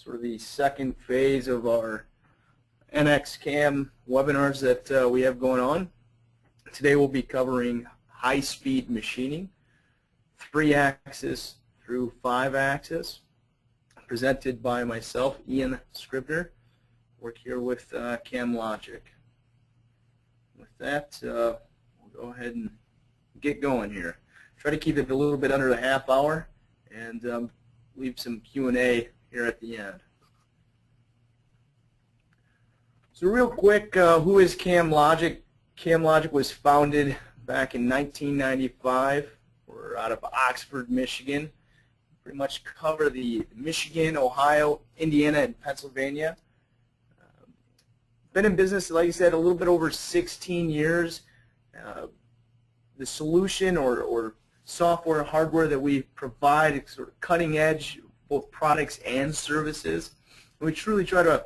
sort of the second phase of our NXCAM webinars that we have going on. Today we'll be covering high-speed machining, 3-axis through 5-axis, presented by myself, Ian Scribner. Work here with CamLogic. With that, we'll go ahead and get going here. Try to keep it a little bit under the half hour and leave some Q&A here at the end. So real quick, who is CamLogic? CamLogic was founded back in 1995. We're out of Oxford, Michigan. Pretty much cover the Michigan, Ohio, Indiana, and Pennsylvania. Been in business, like I said, a little bit over 16 years. The solution or software, hardware that we provide is sort of cutting edge, both products and services. And we truly try to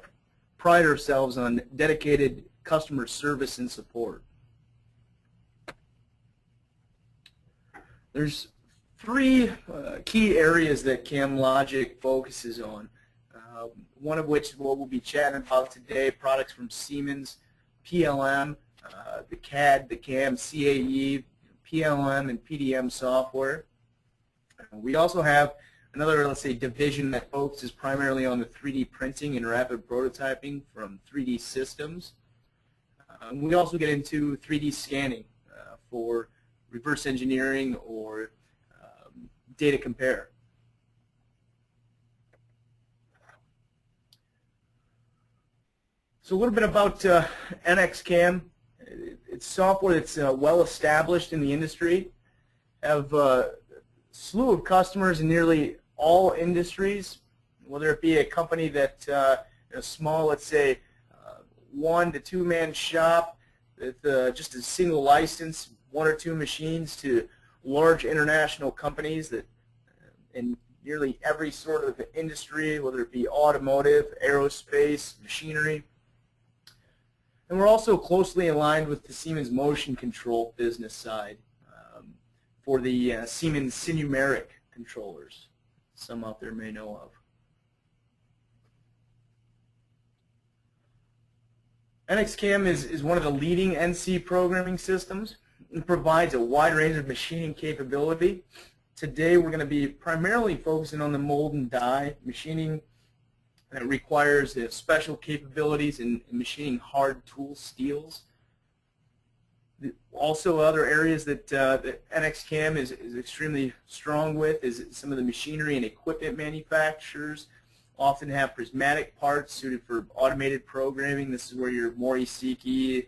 pride ourselves on dedicated customer service and support. There's three key areas that CamLogic focuses on. One of which is what we'll be chatting about today, products from Siemens PLM, the CAD, the CAM, CAE, PLM, and PDM software. We also have another, let's say, division that focuses primarily on the 3D printing and rapid prototyping from 3D systems. We also get into 3D scanning for reverse engineering or data compare. So a little bit about NXCAM. It's software that's well established in the industry. Have a slew of customers in nearly all industries, whether it be a company that a small, let's say, 1 to 2 man shop with just a single license, 1 or 2 machines, to large international companies that in nearly every sort of industry, whether it be automotive, aerospace, machinery. And we're also closely aligned with the Siemens motion control business side for the Siemens numeric controllers, some out there may know of. NXCAM is one of the leading NC programming systems and provides a wide range of machining capability. Today we're going to be primarily focusing on the mold and die machining that requires special capabilities in machining hard tool steels. Also, other areas that NXCAM is extremely strong with is some of the machinery and equipment manufacturers often have prismatic parts suited for automated programming. This is where your Morisiki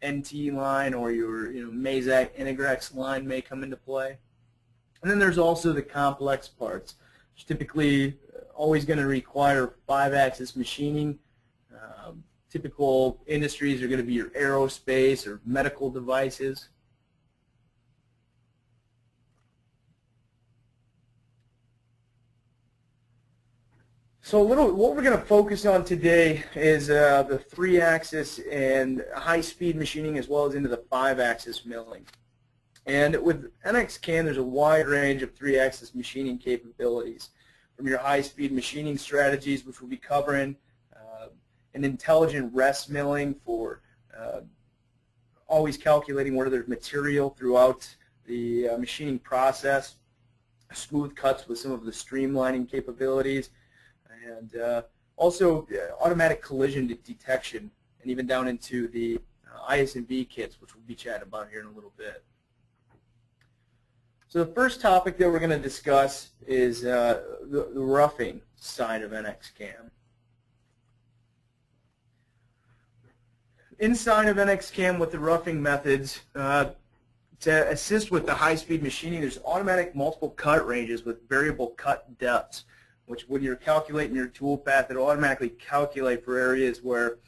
NT line or your Mazak Integrex line may come into play. And then there's also the complex parts, which typically always going to require 5-axis machining. Typical industries are going to be your aerospace or medical devices. So what we're going to focus on today is the 3-axis and high-speed machining, as well as into the 5-axis milling. And with NXCAM, there's a wide range of 3-axis machining capabilities, from your high-speed machining strategies, which we'll be covering, an intelligent rest milling for always calculating where there's material throughout the machining process, smooth cuts with some of the streamlining capabilities, and also automatic collision detection, and even down into the IS&V kits, which we'll be chatting about here in a little bit. So the first topic that we're going to discuss is the roughing side of NXCAM. Inside of NXCAM with the roughing methods, to assist with the high-speed machining, there's automatic multiple cut ranges with variable cut depths, which when you're calculating your tool path, it'll automatically calculate for areas where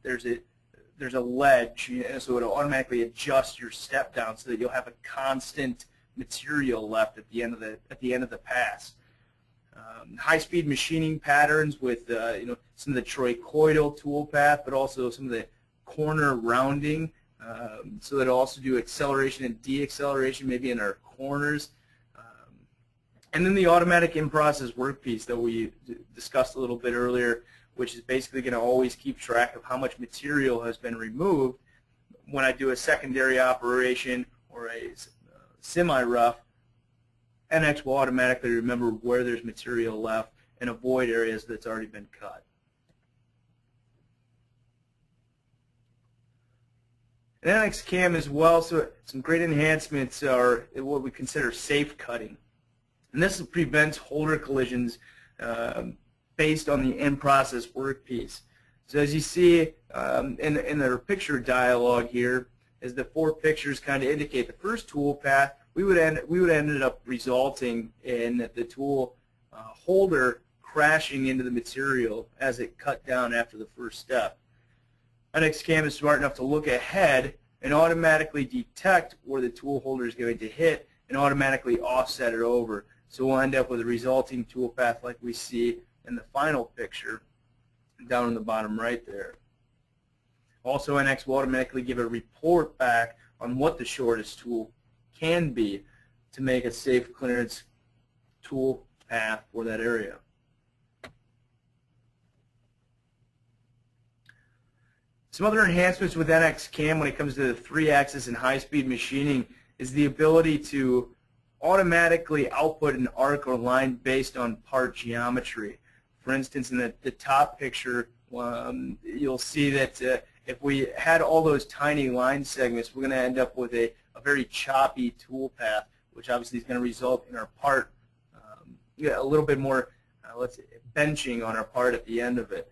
there's a ledge, so it'll automatically adjust your step down so that you'll have a constant material left at the end of the pass. High-speed machining patterns with some of the trochoidal tool path, but also some of the corner rounding, so that it'll also do acceleration and deacceleration maybe in our corners, And then the automatic in-process workpiece that we discussed a little bit earlier, which is basically going to always keep track of how much material has been removed. When I do a secondary operation or a semi-rough, NX will automatically remember where there's material left and avoid areas that's already been cut. And NX CAM as well, so some great enhancements are what we consider safe cutting. And this prevents holder collisions based on the in-process workpiece. So as you see in the picture dialog here, as the 4 pictures kind of indicate, the first tool path, we would end up resulting in the tool holder crashing into the material as it cut down after the first step. NX CAM is smart enough to look ahead and automatically detect where the tool holder is going to hit and automatically offset it over. So we'll end up with a resulting tool path like we see in the final picture down in the bottom right there. Also, NX will automatically give a report back on what the shortest tool can be to make a safe clearance tool path for that area. Some other enhancements with NX CAM when it comes to the 3-axis and high-speed machining is the ability to automatically output an arc or line based on part geometry. For instance, in the top picture, you'll see that if we had all those tiny line segments, we're going to end up with a very choppy tool path, which obviously is going to result in our part a little bit more let's say, benching on our part at the end of it.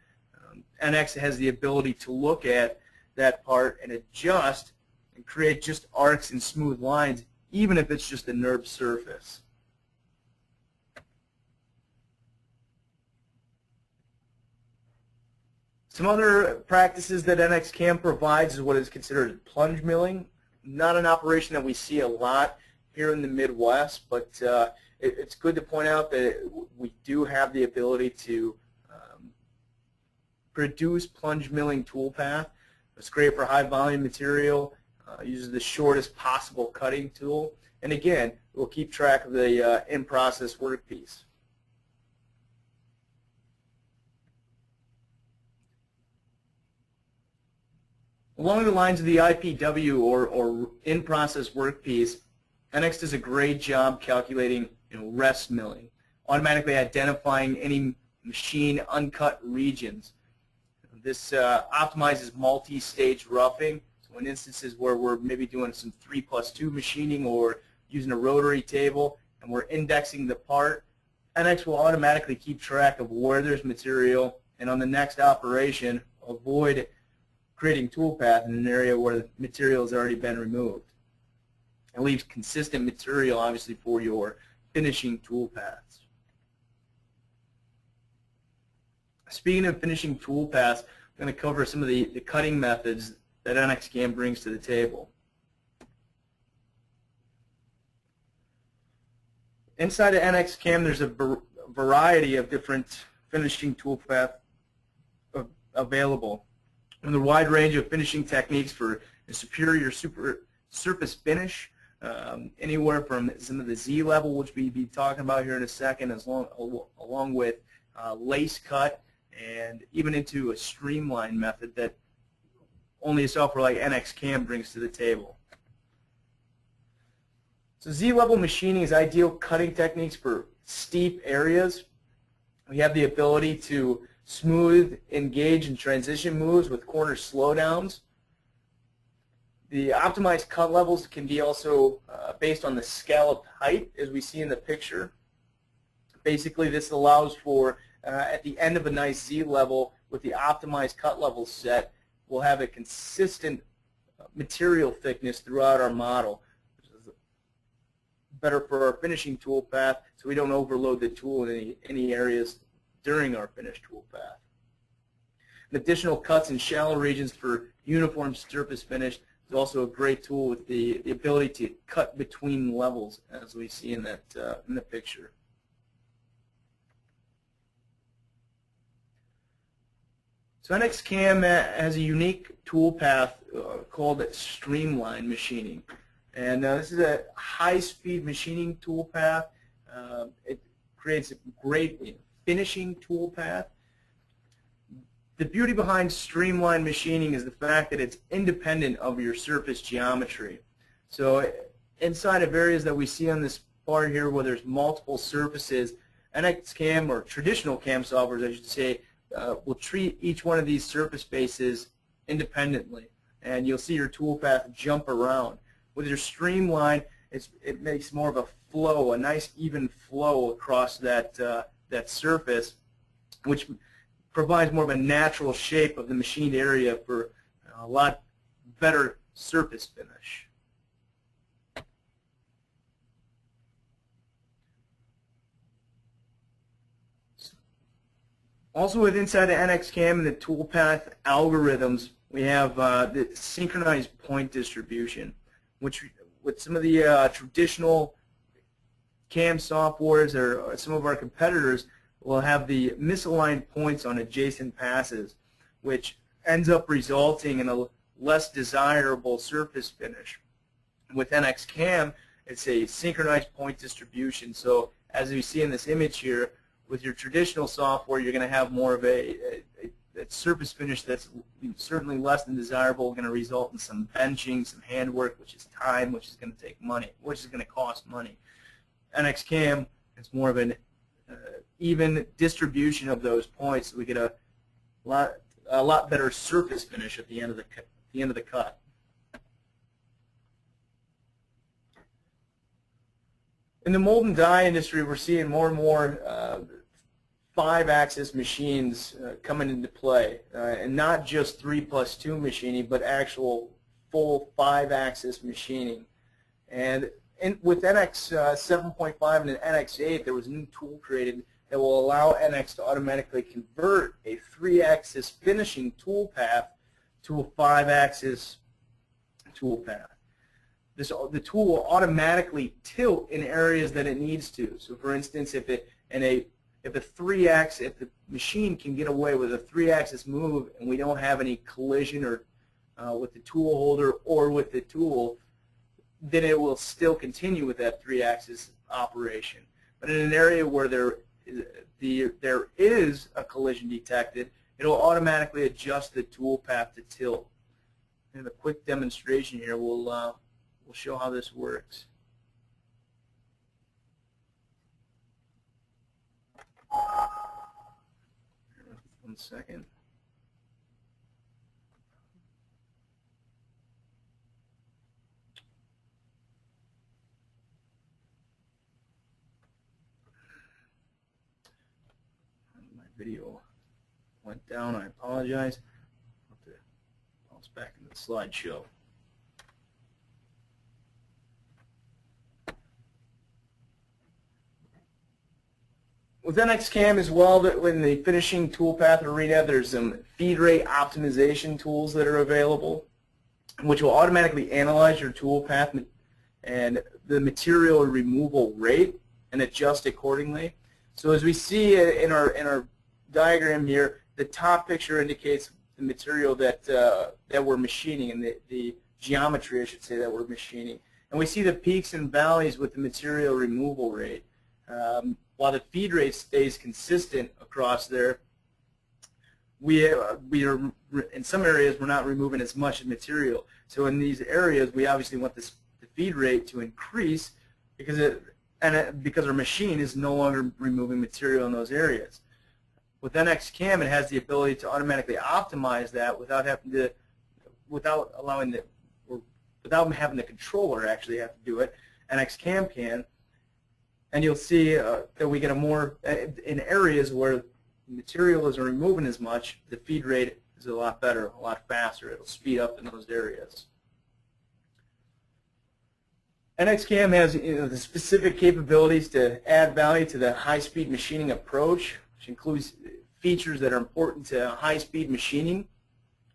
NX has the ability to look at that part and adjust and create just arcs and smooth lines, even if it's just a NURB surface. Some other practices that NX CAM provides is what is considered plunge milling. Not an operation that we see a lot here in the Midwest, but it's good to point out that we do have the ability to produce plunge milling toolpath. It's great for high volume material, uses the shortest possible cutting tool, and again, we'll keep track of the in-process workpiece. Along the lines of the IPW or in-process workpiece, NX does a great job calculating rest milling, automatically identifying any machine uncut regions. This optimizes multi-stage roughing. So in instances where we're maybe doing some 3+2 machining or using a rotary table and we're indexing the part, NX will automatically keep track of where there's material and on the next operation avoid creating toolpath in an area where the material has already been removed. It leaves consistent material, obviously, for your finishing toolpaths. Speaking of finishing toolpaths, I'm going to cover some of the cutting methods that NX CAM brings to the table. Inside of NX CAM, there's a variety of different finishing toolpaths available. And a wide range of finishing techniques for a superior surface finish, anywhere from some of the Z level, which we'll be talking about here in a second, along with lace cut, and even into a streamline method that only a software like NX CAM brings to the table. So Z-level machining is ideal cutting techniques for steep areas. We have the ability to smooth, engage, and transition moves with corner slowdowns. The optimized cut levels can be also based on the scalloped height, as we see in the picture. Basically, this allows for, at the end of a nice Z level, with the optimized cut level set, we'll have a consistent material thickness throughout our model, which is better for our finishing tool path, so we don't overload the tool in any areas during our finished tool path. And additional cuts in shallow regions for uniform surface finish is also a great tool with the ability to cut between levels, as we see in that in the picture. So NX CAM has a unique tool path called Streamline Machining. And this is a high-speed machining tool path. It creates a great finishing tool path. The beauty behind streamlined machining is the fact that it's independent of your surface geometry. So inside of areas that we see on this part here where there's multiple surfaces, NX-CAM, or traditional CAM softwares I should say, will treat each one of these surface faces independently, and you'll see your tool path jump around. With your streamline, it makes more of a flow, a nice even flow across that surface, which provides more of a natural shape of the machined area for a lot better surface finish. Also, with inside the NX-CAM and the toolpath algorithms, we have the synchronized point distribution, which with some of the traditional CAM softwares or some of our competitors will have the misaligned points on adjacent passes, which ends up resulting in a less desirable surface finish. With NX-CAM, it's a synchronized point distribution. So as we see in this image here, with your traditional software, you're going to have more of a surface finish that's certainly less than desirable, going to result in some benching, some handwork, which is time, which is going to take money, which is going to cost money. NX-CAM, it's more of an even distribution of those points, so we get a lot better surface finish at the end of the cut. In the mold and die industry, we're seeing more and more 5-axis machines coming into play, and not just 3+2 machining, but actual full 5-axis machining. And with NX 7.5 and NX8, there was a new tool created that will allow NX to automatically convert a 3-axis finishing tool path to a 5-axis tool path. The tool will automatically tilt in areas that it needs to. So, for instance, if the machine can get away with a 3-axis move and we don't have any collision or with the tool holder or with the tool, then it will still continue with that 3-axis operation. But in an area where there is a collision detected, it will automatically adjust the tool path to tilt. And a quick demonstration here will show how this works. One second. My video went down. I apologize. I'll have to bounce back into the slideshow. With NX-CAM as well, that in the finishing toolpath arena, there's some feed rate optimization tools that are available, which will automatically analyze your toolpath and the material removal rate and adjust accordingly. So as we see in our diagram here, the top picture indicates the material that we're machining and the geometry, I should say, that we're machining. And we see the peaks and valleys with the material removal rate. While the feed rate stays consistent across there, we are in some areas we're not removing as much material. So in these areas, we obviously want the feed rate to increase because our machine is no longer removing material in those areas. With NX-CAM, it has the ability to automatically optimize that without having the controller actually have to do it. NX-CAM can. And you'll see that we get in areas where material isn't removing as much, the feed rate is a lot better, a lot faster. It'll speed up in those areas. NX-CAM has the specific capabilities to add value to the high-speed machining approach, which includes features that are important to high-speed machining,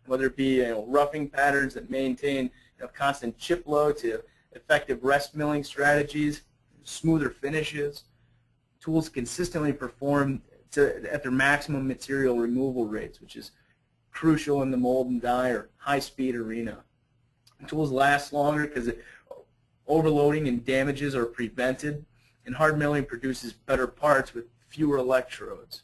whether it be roughing patterns that maintain constant chip load to effective rest milling strategies, smoother finishes. Tools consistently perform at their maximum material removal rates, which is crucial in the mold and die or high-speed arena. Tools last longer because overloading and damages are prevented, and hard milling produces better parts with fewer electrodes.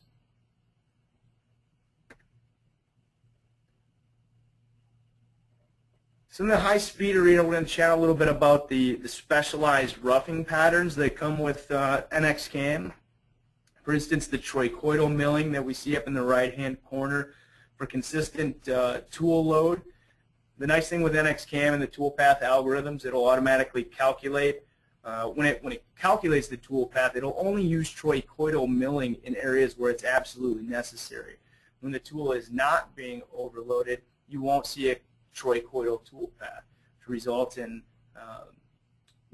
So in the high-speed arena, we're going to chat a little bit about the specialized roughing patterns that come with NX-CAM. For instance, the trochoidal milling that we see up in the right-hand corner for consistent tool load. The nice thing with NX-CAM and the toolpath algorithms, it'll automatically calculate. When it calculates the toolpath, it'll only use trochoidal milling in areas where it's absolutely necessary. When the tool is not being overloaded, you won't see a trochoidal toolpath, which results in a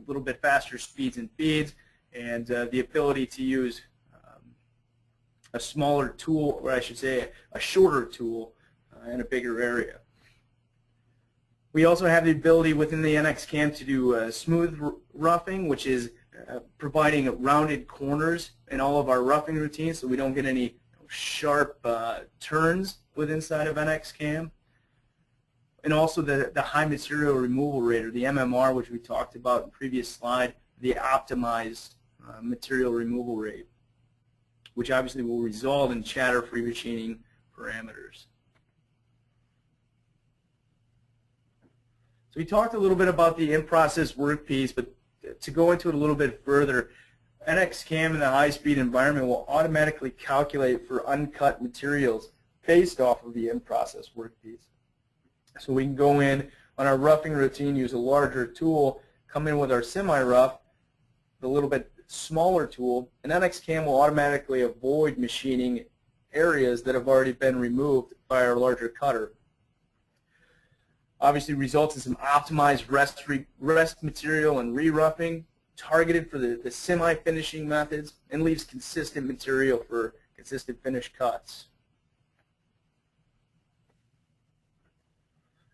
little bit faster speeds and feeds, and the ability to use a smaller tool, or I should say a shorter tool in a bigger area. We also have the ability within the NX-CAM to do smooth roughing, which is providing rounded corners in all of our roughing routines so we don't get any sharp turns inside of NX-CAM. And also the high material removal rate, or the MMR, which we talked about in the previous slide, the optimized material removal rate, which obviously will result in chatter-free machining parameters. So we talked a little bit about the in-process workpiece, but to go into it a little bit further, NX-CAM in the high-speed environment will automatically calculate for uncut materials based off of the in-process workpiece. So we can go in on our roughing routine, use a larger tool, come in with our semi-rough, the little bit smaller tool, and NX-CAM will automatically avoid machining areas that have already been removed by our larger cutter. Obviously results in some optimized rest material and re-roughing, targeted for the semi-finishing methods, and leaves consistent material for consistent finish cuts.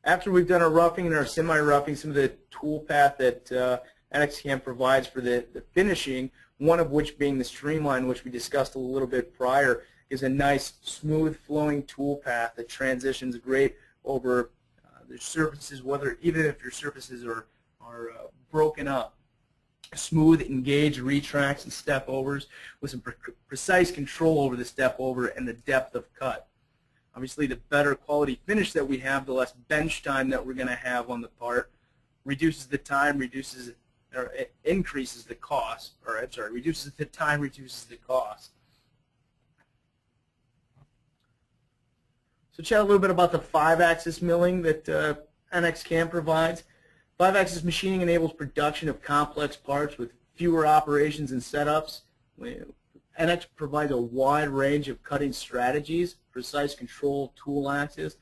After we've done our roughing and our semi-roughing, some of the toolpath that NX-CAM provides for the finishing, one of which being the Streamline, which we discussed a little bit prior, is a nice smooth flowing toolpath that transitions great over the surfaces, even if your surfaces are broken up. Smooth, engaged retracts and step overs with some precise control over the step over and the depth of cut. Obviously, the better quality finish that we have, the less bench time that we're going to have on the part, reduces the time, increases the cost, or I'm sorry, reduces the time, reduces the cost. So chat a little bit about the 5-axis milling that NX-CAM provides. 5-axis machining enables production of complex parts with fewer operations and setups. NX provides a wide range of cutting strategies, precise control tool axis,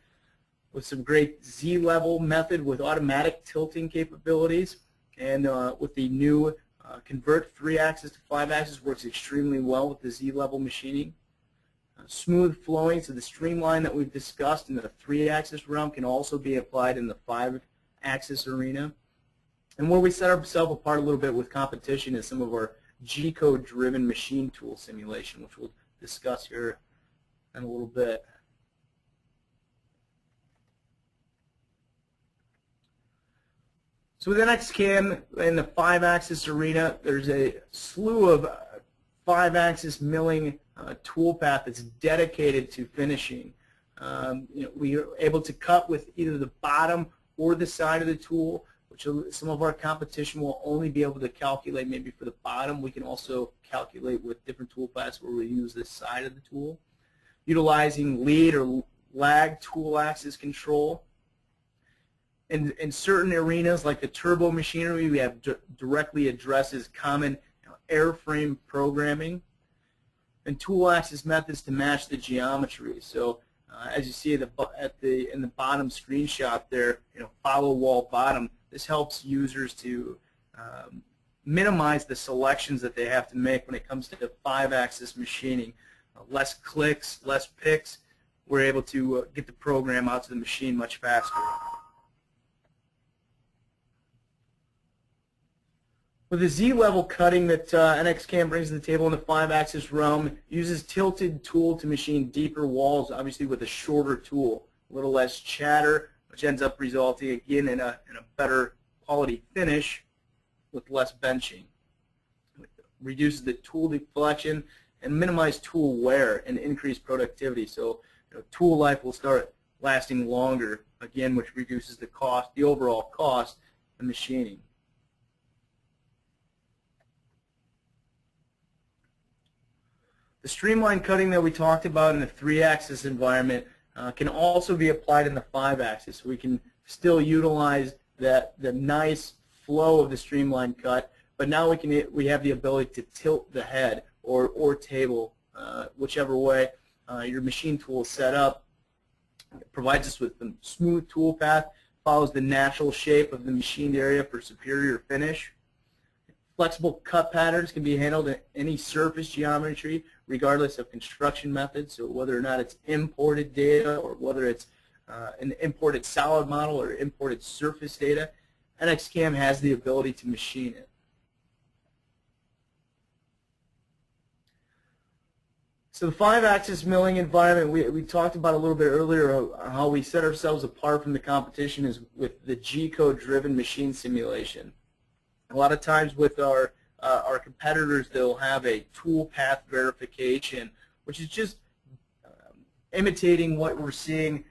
with some great Z-level method with automatic tilting capabilities, and with the new convert 3-axis to 5-axis works extremely well with the Z-level machining. Smooth flowing, so the streamline that we've discussed in the 3-axis realm can also be applied in the 5-axis arena. And where we set ourselves apart a little bit with competition is some of our G-code driven machine tool simulation, which we'll discuss here in a little bit. So with NX-CAM in the 5-axis arena, there's a slew of 5-axis milling toolpath that's dedicated to finishing. We are able to cut with either the bottom or the side of the tool, which some of our competition will only be able to calculate maybe for the bottom. We can also calculate with different toolpaths where we use the side of the tool. Utilizing lead or lag tool axis control. In certain arenas like the turbo machinery, we have directly addresses common airframe programming and tool axis methods to match the geometry. So as you see in the bottom screenshot there, follow wall bottom, this helps users to minimize the selections that they have to make when it comes to 5-axis machining. Less clicks, less picks, we're able to get the program out to the machine much faster. With the Z-level cutting that NX-CAM brings to the table in the 5-axis realm, uses tilted tool to machine deeper walls, obviously with a shorter tool, a little less chatter, which ends up resulting again in a better quality finish with less benching. reduces the tool deflection and minimize tool wear and increase productivity. So tool life will start lasting longer, again, which reduces the cost, the overall cost of machining. The streamlined cutting that we talked about in the 3-axis environment can also be applied in the 5-axis. So we can still utilize the nice flow of the streamlined cut, but now we have the ability to tilt the head or table, whichever way your machine tool is set up. It provides us with a smooth tool path, follows the natural shape of the machined area for superior finish. Flexible cut patterns can be handled in any surface geometry, regardless of construction method. So whether or not it's imported data or whether it's an imported solid model or imported surface data, NXCAM has the ability to machine it. So the 5-axis milling environment, we talked about a little bit earlier how we set ourselves apart from the competition is with the G-code driven machine simulation. A lot of times with our competitors, they'll have a tool path verification, which is just imitating what we're seeing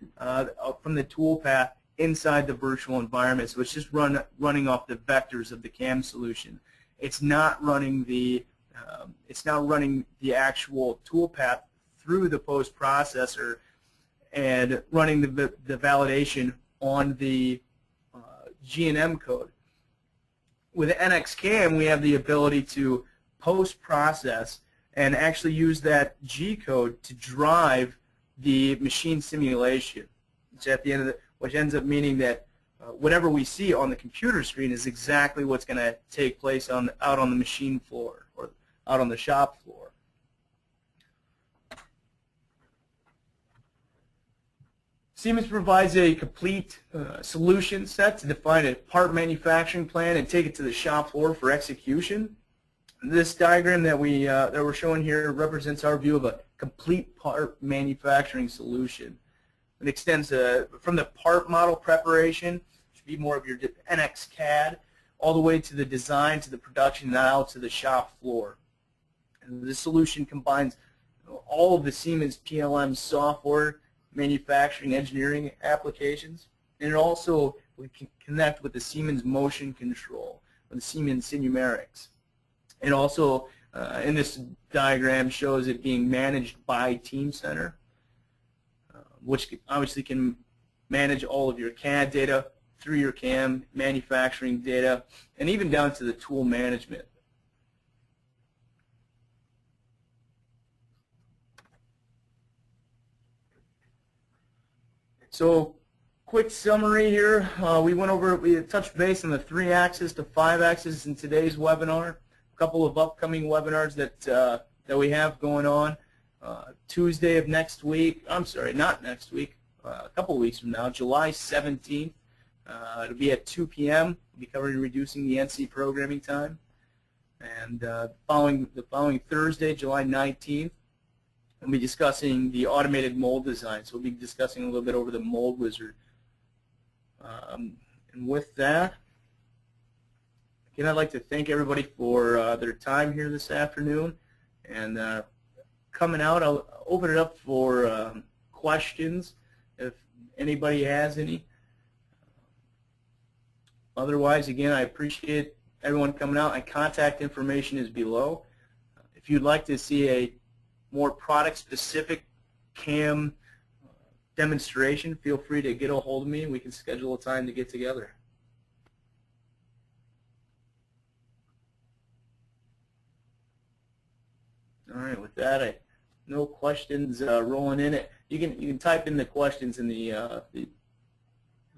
from the tool path inside the virtual environment. So it's just running off the vectors of the CAM solution. It's not running the actual tool path through the post processor and running the validation on the G&M code. With NXCAM, we have the ability to post-process and actually use that G code to drive the machine simulation, which ends up meaning that whatever we see on the computer screen is exactly what's going to take place out on the machine floor or out on the shop floor. Siemens provides a complete solution set to define a part manufacturing plan and take it to the shop floor for execution. This diagram that we're showing here represents our view of a complete part manufacturing solution. It extends from the part model preparation, which would be more of your NXCAD, all the way to the design, to the production, and out to the shop floor. And this solution combines all of the Siemens PLM software, manufacturing, engineering applications, and it also we can connect with the Siemens motion control, or the Siemens numerics. It also, in this diagram, shows it being managed by Teamcenter, which obviously can manage all of your CAD data through your CAM, manufacturing data, and even down to the tool management. So, quick summary here. We touched base on the 3-axis to 5-axis in today's webinar. A couple of upcoming webinars that we have going on. Tuesday of next week. I'm sorry, not next week. A couple of weeks from now, July 17th. It'll be at 2 p.m. We'll be covering reducing the NC programming time. And the following Thursday, July 19th. We'll be discussing the automated mold design. So we'll be discussing a little bit over the mold wizard. And with that, again, I'd like to thank everybody for their time here this afternoon. And coming out, I'll open it up for questions if anybody has any. Otherwise, again, I appreciate everyone coming out. My contact information is below. If you'd like to see a more product-specific CAM demonstration, feel free to get a hold of me and we can schedule a time to get together. All right, with that, no questions rolling in. You can type in the questions in the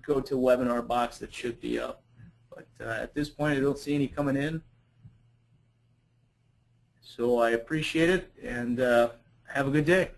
GoToWebinar box that should be up. But at this point, I don't see any coming in. So I appreciate it, and have a good day.